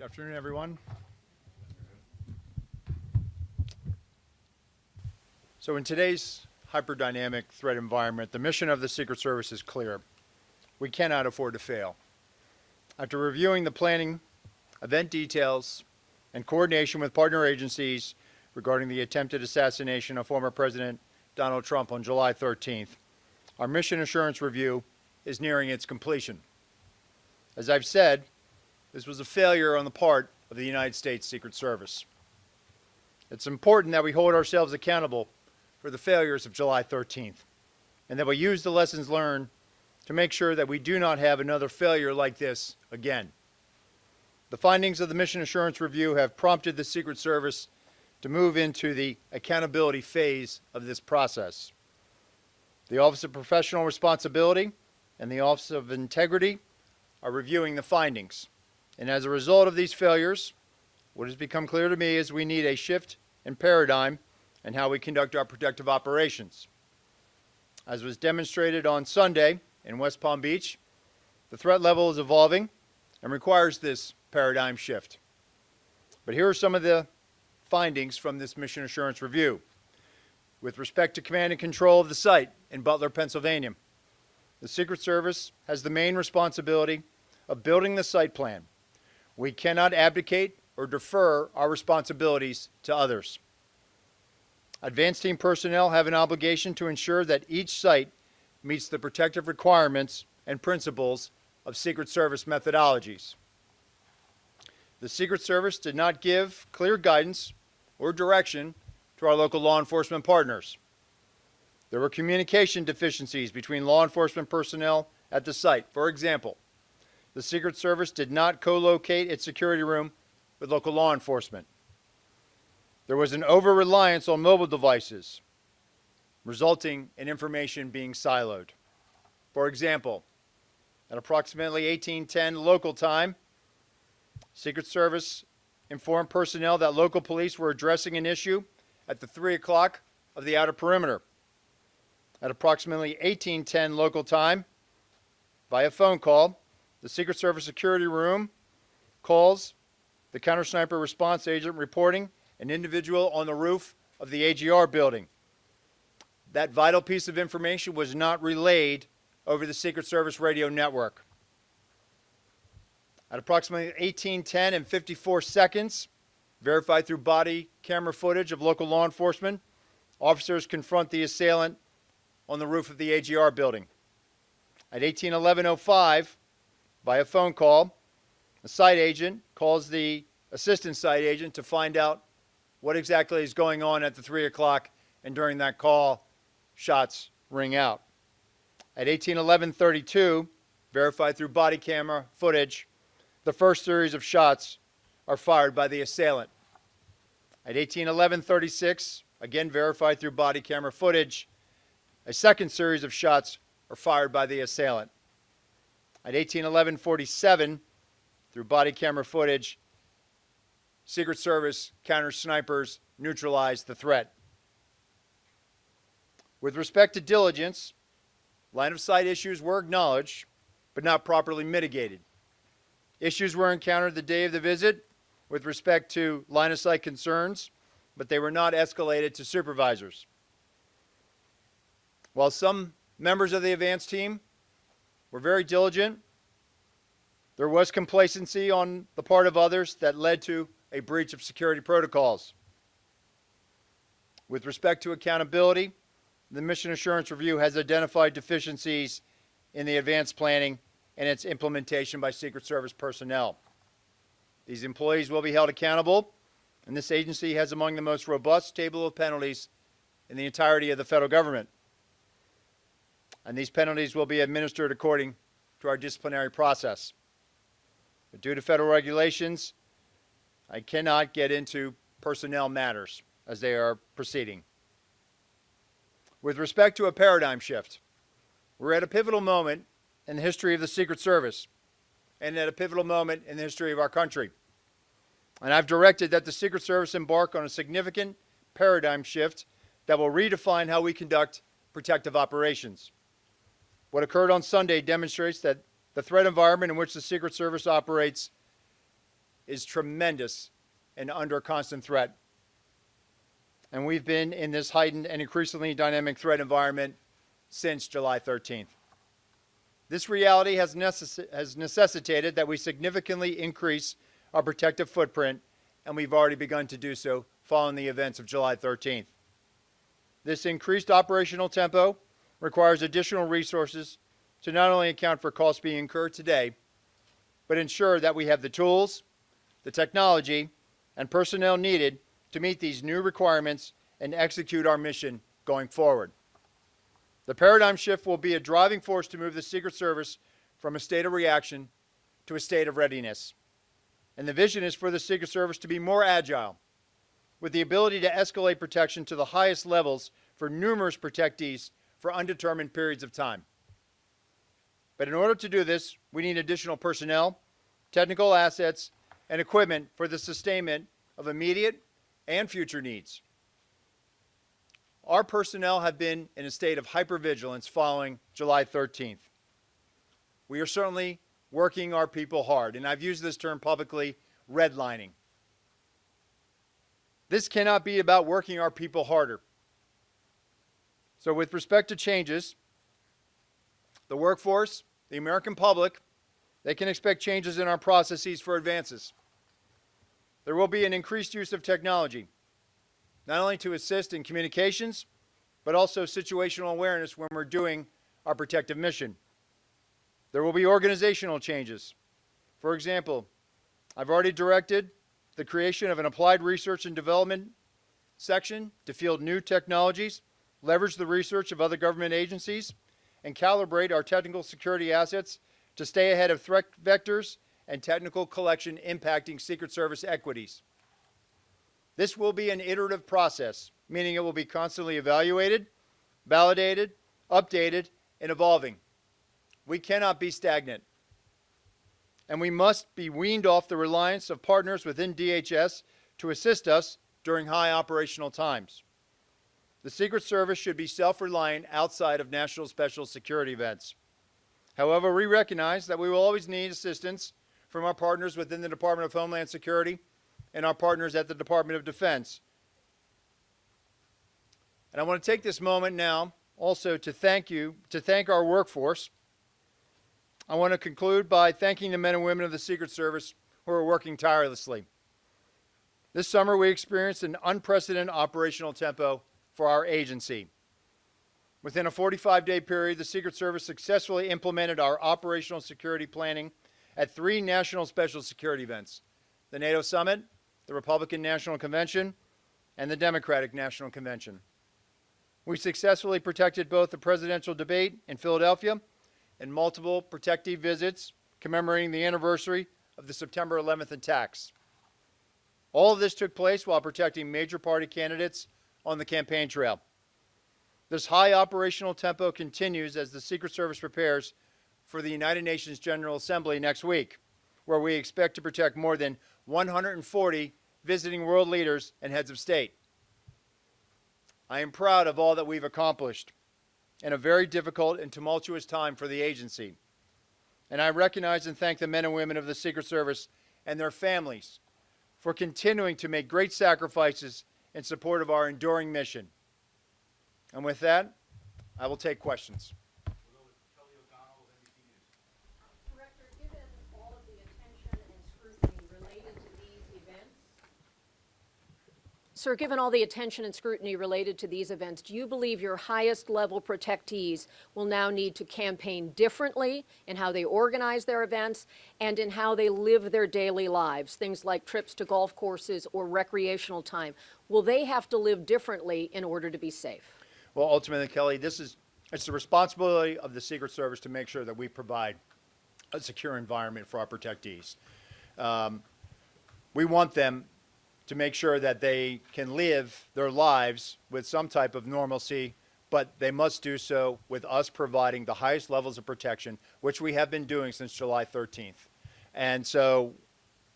Good afternoon, everyone. So in today's hyperdynamic threat environment, the mission of the Secret Service is clear. We cannot afford to fail. After reviewing the planning, event details, and coordination with partner agencies regarding the attempted assassination of former President Donald Trump on July 13th, our mission assurance review is nearing its completion. As I've said, this was a failure on the part of the United States Secret Service. It's important that we hold ourselves accountable for the failures of July 13th, and that we use the lessons learned to make sure that we do not have another failure like this again. The findings of the Mission Assurance Review have prompted the Secret Service to move into the accountability phase of this process. The Office of Professional Responsibility and the Office of Integrity are reviewing the findings. And as a result of these failures, what has become clear to me is we need a shift in paradigm in how we conduct our protective operations. As was demonstrated on Sunday in West Palm Beach, the threat level is evolving and requires this paradigm shift. But here are some of the findings from this Mission Assurance Review. With respect to command and control of the site in Butler, Pennsylvania, the Secret Service has the main responsibility of building the site plan. We cannot abdicate or defer our responsibilities to others. Advanced team personnel have an obligation to ensure that each site meets the protective requirements and principles of Secret Service methodologies. The Secret Service did not give clear guidance or direction to our local law enforcement partners. There were communication deficiencies between law enforcement personnel at the site. For example, the Secret Service did not co-locate its security room with local law enforcement. There was an over-reliance on mobile devices, resulting in information being siloed. For example, at approximately 18:10 local time, Secret Service informed personnel that local police were addressing an issue at the 3 o'clock of the outer perimeter. At approximately 18:10 local time, via phone call, the Secret Service security room calls the counter-sniper response agent reporting an individual on the roof of the AGR building. That vital piece of information was not relayed over the Secret Service radio network. At approximately 18:10 and 54 seconds, verified through body camera footage of local law enforcement, officers confront the assailant on the roof of the AGR building. At 18:11:05, via phone call, the site agent calls the assistant site agent to find out what exactly is going on at the 3 o'clock, and during that call, shots ring out. At 18:11:32, verified through body camera footage, the first series of shots are fired by the assailant. At 18:11:36, again verified through body camera footage, a second series of shots are fired by the assailant. At 18:11:47, through body camera footage, Secret Service counter-snipers neutralized the threat. With respect to diligence, line-of-sight issues were acknowledged, but not properly mitigated. Issues were encountered the day of the visit with respect to line-of-sight concerns, but they were not escalated to supervisors. While some members of the advance team were very diligent, there was complacency on the part of others that led to a breach of security protocols. With respect to accountability, the Mission Assurance Review has identified deficiencies in the advanced planning and its implementation by Secret Service personnel. These employees will be held accountable, and this agency has among the most robust table of penalties in the entirety of the federal government. And these penalties will be administered according to our disciplinary process. But due to federal regulations, I cannot get into personnel matters as they are proceeding. With respect to a paradigm shift, we're at a pivotal moment in the history of the Secret Service and at a pivotal moment in the history of our country. And I've directed that the Secret Service embark on a significant paradigm shift that will redefine how we conduct protective operations. What occurred on Sunday demonstrates that the threat environment in which the Secret Service operates is tremendous and under constant threat. And we've been in this heightened and increasingly dynamic threat environment since July 13th. This reality has necessitated that we significantly increase our protective footprint, and we've already begun to do so following the events of July 13th. This increased operational tempo requires additional resources to not only account for costs being incurred today, but ensure that we have the tools, the technology, and personnel needed to meet these new requirements and execute our mission going forward. The paradigm shift will be a driving force to move the Secret Service from a state of reaction to a state of readiness. And the vision is for the Secret Service to be more agile, with the ability to escalate protection to the highest levels for numerous protectees for undetermined periods of time. But in order to do this, we need additional personnel, technical assets, and equipment for the sustainment of immediate and future needs. Our personnel have been in a state of hypervigilance following July 13th. We are certainly working our people hard, and I've used this term publicly, redlining. This cannot be about working our people harder. So with respect to changes, the workforce, the American public, they can expect changes in our processes for advances. There will be an increased use of technology, not only to assist in communications, but also situational awareness when we're doing our protective mission. There will be organizational changes. For example, I've already directed the creation of an applied research and development section to field new technologies, leverage the research of other government agencies, and calibrate our technical security assets to stay ahead of threat vectors and technical collection impacting Secret Service equities. This will be an iterative process, meaning it will be constantly evaluated, validated, updated, and evolving. We cannot be stagnant. And we must be weaned off the reliance of partners within DHS to assist us during high operational times. The Secret Service should be self-reliant outside of national special security events. However, we recognize that we will always need assistance from our partners within the Department of Homeland Security and our partners at the Department of Defense. And I want to take this moment now also to thank our workforce. I want to conclude by thanking the men and women of the Secret Service who are working tirelessly. This summer we experienced an unprecedented operational tempo for our agency. Within a 45-day period, the Secret Service successfully implemented our operational security planning at 3 national special security events: the NATO Summit, the Republican National Convention, and the Democratic National Convention. We successfully protected both the presidential debate in Philadelphia and multiple protectee visits commemorating the anniversary of the September 11th attacks. All of this took place while protecting major party candidates on the campaign trail. This high operational tempo continues as the Secret Service prepares for the United Nations General Assembly next week, where we expect to protect more than 140 visiting world leaders and heads of state. I am proud of all that we've accomplished in a very difficult and tumultuous time for the agency. And I recognize and thank the men and women of the Secret Service and their families for continuing to make great sacrifices in support of our enduring mission. And with that, I will take questions. Director, given all of the attention and scrutiny related to these events, Sir, given all the attention and scrutiny related to these events, do you believe your highest level protectees will now need to campaign differently in how they organize their events and in how they live their daily lives, things like trips to golf courses or recreational time? Will they have to live differently in order to be safe? Well, ultimately, Kelly, it's the responsibility of the Secret Service to make sure that we provide a secure environment for our protectees. We want them to make sure that they can live their lives with some type of normalcy, but they must do so with us providing the highest levels of protection, which we have been doing since July 13th. And so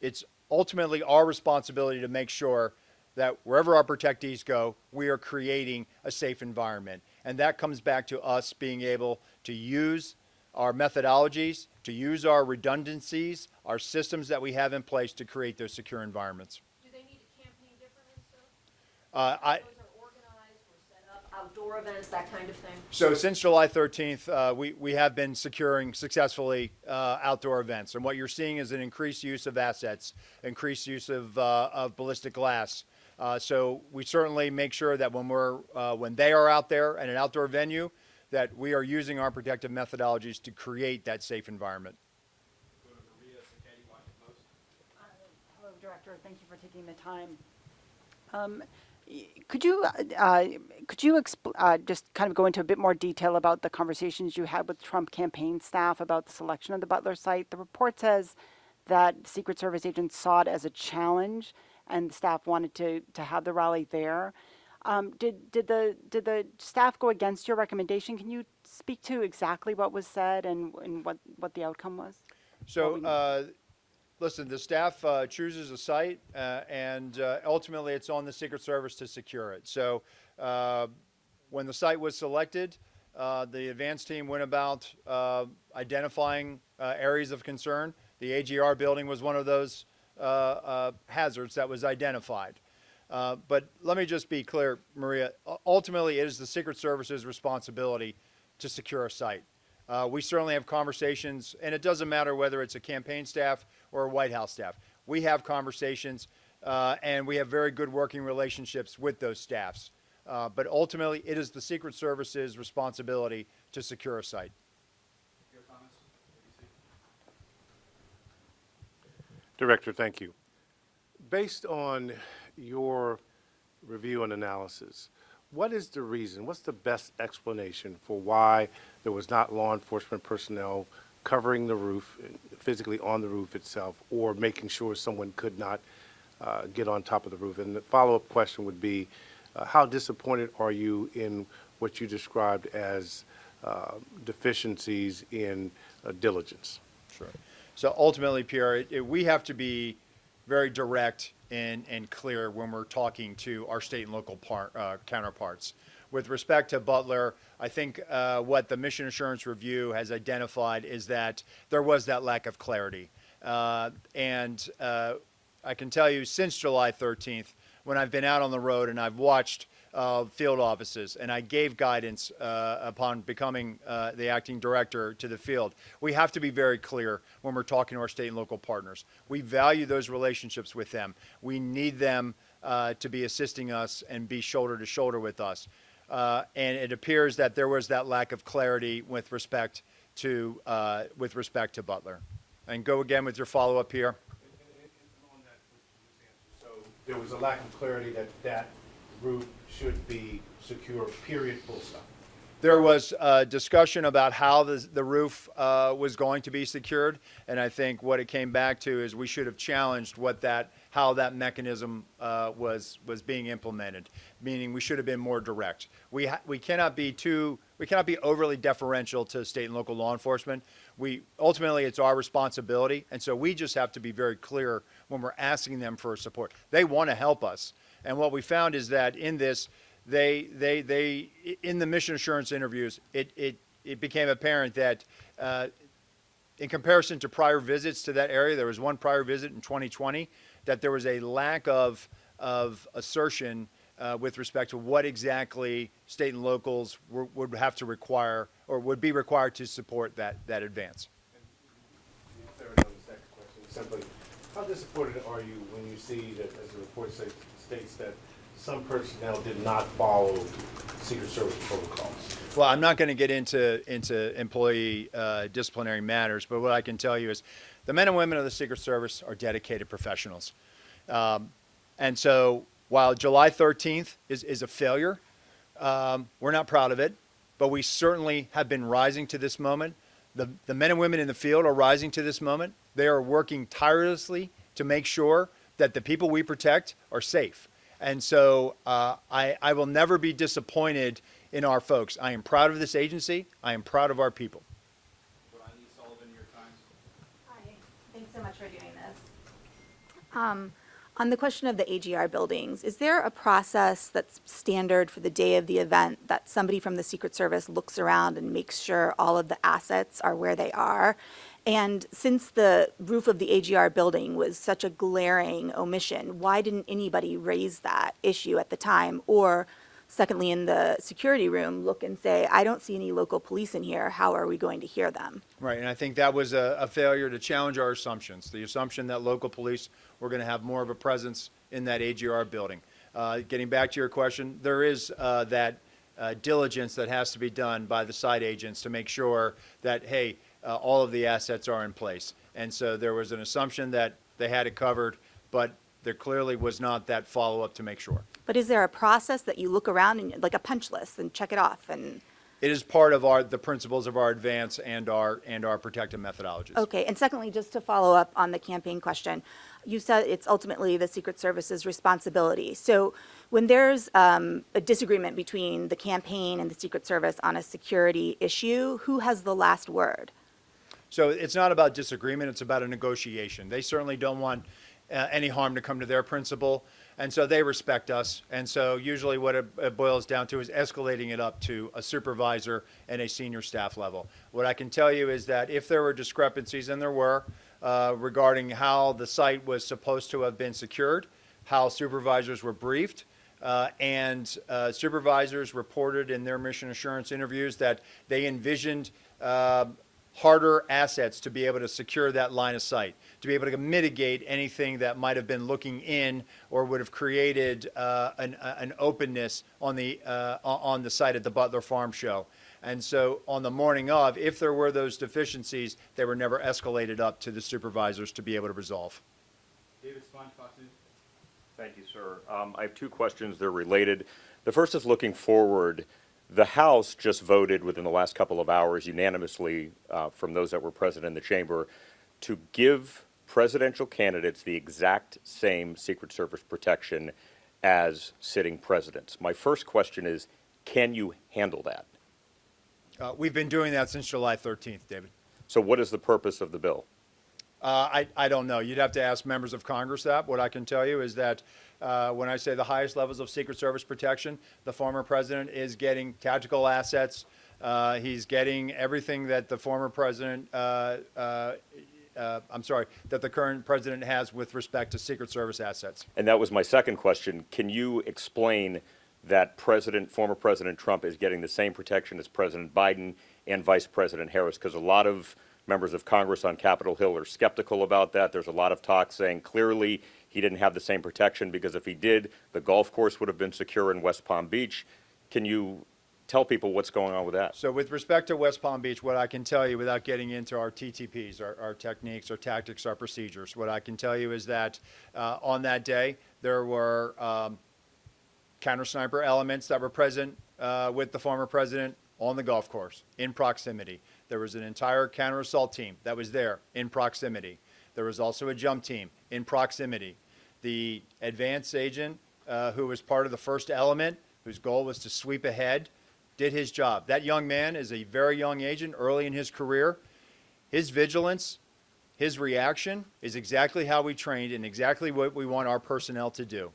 it's ultimately our responsibility to make sure that wherever our protectees go, we are creating a safe environment. And that comes back to us being able to use our methodologies to use our redundancies, our systems that we have in place to create those secure environments. Do they need to campaign differently, sir? I, Those are organized or set up, outdoor events, that kind of thing? So since July 13th, we have been securing successfully outdoor events. And what you're seeing is an increased use of assets, increased use of ballistic glass. So we certainly make sure that when they are out there at an outdoor venue, that we are using our protective methodologies to create that safe environment. Hello, Director. Thank you for taking the time. Could you just kind of go into a bit more detail about the conversations you had with Trump campaign staff about the selection of the Butler site? The report says that Secret Service agents saw it as a challenge, and the staff wanted to have the rally there. Did the staff go against your recommendation? Can you speak to exactly what was said and what the outcome was? So, listen, the staff chooses a site, and ultimately it's on the Secret Service to secure it. So when the site was selected, the advance team went about identifying areas of concern. The AGR building was one of those hazards that was identified. But let me just be clear, Maria, ultimately it is the Secret Service's responsibility to secure a site. We certainly have conversations, and it doesn't matter whether it's a campaign staff or a White House staff. We have conversations, and we have very good working relationships with those staffs. But ultimately, it is the Secret Service's responsibility to secure a site. Your comments? Director, thank you. Based on your review and analysis, what is the reason, what's the best explanation for why there was not law enforcement personnel covering the roof, physically on the roof itself, or making sure someone could not get on top of the roof? And the follow-up question would be, how disappointed are you in what you described as deficiencies in diligence? Sure. So ultimately, Pierre, we have to be very direct and clear when we're talking to our state and local counterparts. With respect to Butler, I think what the Mission Assurance Review has identified is that there was that lack of clarity. And I can tell you since July 13th, when I've been out on the road and I've watched field offices and I gave guidance upon becoming the acting director to the field, we have to be very clear when we're talking to our state and local partners. We value those relationships with them. We need them to be assisting us and be shoulder to shoulder with us. And it appears that there was that lack of clarity with respect to Butler. And go again with your follow-up here. On that, so there was a lack of clarity that roof should be secure, period, full stop. There was discussion about how the roof was going to be secured, and I think what it came back to is we should have challenged how that mechanism was being implemented. Meaning, we should have been more direct. We cannot be overly deferential to state and local law enforcement. Ultimately it's our responsibility, and so we just have to be very clear when we're asking them for support. They want to help us, and what we found is that in this, they in the mission assurance interviews, it became apparent that in comparison to prior visits to that area, there was one prior visit in 2020, that there was a lack of assertion with respect to what exactly state and locals would have to require or would be required to support that advance. Fair enough, the second question, simply, how disappointed are you when you see that, as the report states, that some personnel did not follow Secret Service protocols? Well, I'm not going to get into employee disciplinary matters, but what I can tell you is the men and women of the Secret Service are dedicated professionals. And so while July 13th is a failure, we're not proud of it, but we certainly have been rising to this moment. The men and women in the field are rising to this moment. They are working tirelessly to make sure that the people we protect are safe. And so I will never be disappointed in our folks. I am proud of this agency. I am proud of our people. Hi, thanks so much for doing this. On the question of the AGR buildings, is there a process that's standard for the day of the event that somebody from the Secret Service looks around and makes sure all of the assets are where they are? And since the roof of the AGR building was such a glaring omission, why didn't anybody raise that issue at the time? Or secondly, in the security room, look and say, I don't see any local police in here. How are we going to hear them? Right, and I think that was a failure to challenge our assumptions. The assumption that local police were going to have more of a presence in that AGR building. Getting back to your question, there is that diligence that has to be done by the site agents to make sure that, hey, all of the assets are in place. And so there was an assumption that they had it covered, but there clearly was not that follow-up to make sure. But is there a process that you look around and like a punch list and check it off? And It is part of the principles of our advance and our protective methodologies. okay, and secondly, just to follow up on the campaign question, you said it's ultimately the Secret Service's responsibility. So when there's a disagreement between the campaign and the Secret Service on a security issue, who has the last word? So it's not about disagreement, it's about a negotiation. They certainly don't want any harm to come to their principal, and so they respect us. And so usually what it boils down to is escalating it up to a supervisor and a senior staff level. What I can tell you is that if there were discrepancies, and there were, regarding how the site was supposed to have been secured, how supervisors were briefed, and supervisors reported in their mission assurance interviews that they envisioned harder assets to be able to secure that line of sight, to be able to mitigate anything that might have been looking in or would have created an openness on the site at the Butler Farm Show. And so on the morning of, if there were those deficiencies, they were never escalated up to the supervisors to be able to resolve. David Sponge, Fox News. Thank you, sir. I have two questions. They're related. The first is looking forward. The House just voted within the last couple of hours unanimously from those that were present in the chamber to give presidential candidates the exact same Secret Service protection as sitting presidents. My first question is, can you handle that? We've been doing that since July 13th, David. So what is the purpose of the bill? I don't know. You'd have to ask members of Congress that. What I can tell you is that when I say the highest levels of Secret Service protection, the former president is getting tactical assets. He's getting everything that the former president, that the current president has with respect to Secret Service assets. And that was my second question. Can you explain that former President Trump is getting the same protection as President Biden and Vice President Harris? Because a lot of members of Congress on Capitol Hill are skeptical about that. There's a lot of talk saying clearly he didn't have the same protection because if he did, the golf course would have been secure in West Palm Beach. Can you tell people what's going on with that? So with respect to West Palm Beach, what I can tell you without getting into our TTPs, our techniques, our tactics, our procedures, what I can tell you is that on that day, there were counter-sniper elements that were present with the former president on the golf course in proximity. There was an entire counter-assault team that was there in proximity. There was also a jump team in proximity. The advance agent who was part of the first element, whose goal was to sweep ahead, did his job. That young man is a very young agent early in his career. His vigilance, his reaction is exactly how we trained and exactly what we want our personnel to do.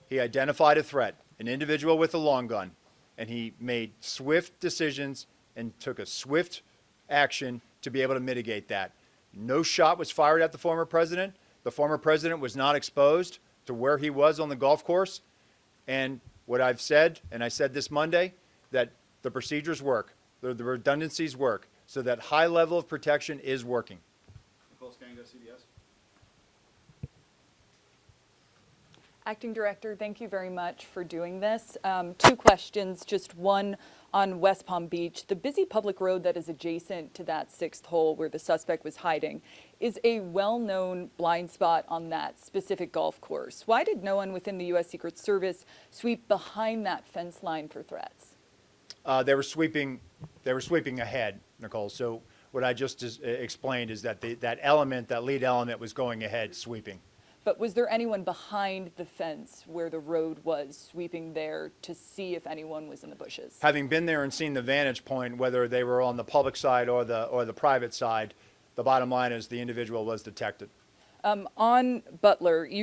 He identified a threat, an individual with a long gun, and he made swift decisions and took a swift action to be able to mitigate that. No shot was fired at the former president. The former president was not exposed to where he was on the golf course. And what I've said, and I said this Monday, that the procedures work, the redundancies work, so that high level of protection is working. Nicole Scango, CBS. Acting Director, thank you very much for doing this. Two questions, just one on West Palm Beach. The busy public road that is adjacent to that sixth hole where the suspect was hiding is a well-known blind spot on that specific golf course. Why did no one within the U.S. Secret Service sweep behind that fence line for threats? They were sweeping ahead, Nicole. So what I just explained is that that lead element was going ahead sweeping. But was there anyone behind the fence where the road was sweeping there to see if anyone was in the bushes? Having been there and seen the vantage point, whether they were on the public side or the private side, the bottom line is the individual was detected. On Butler,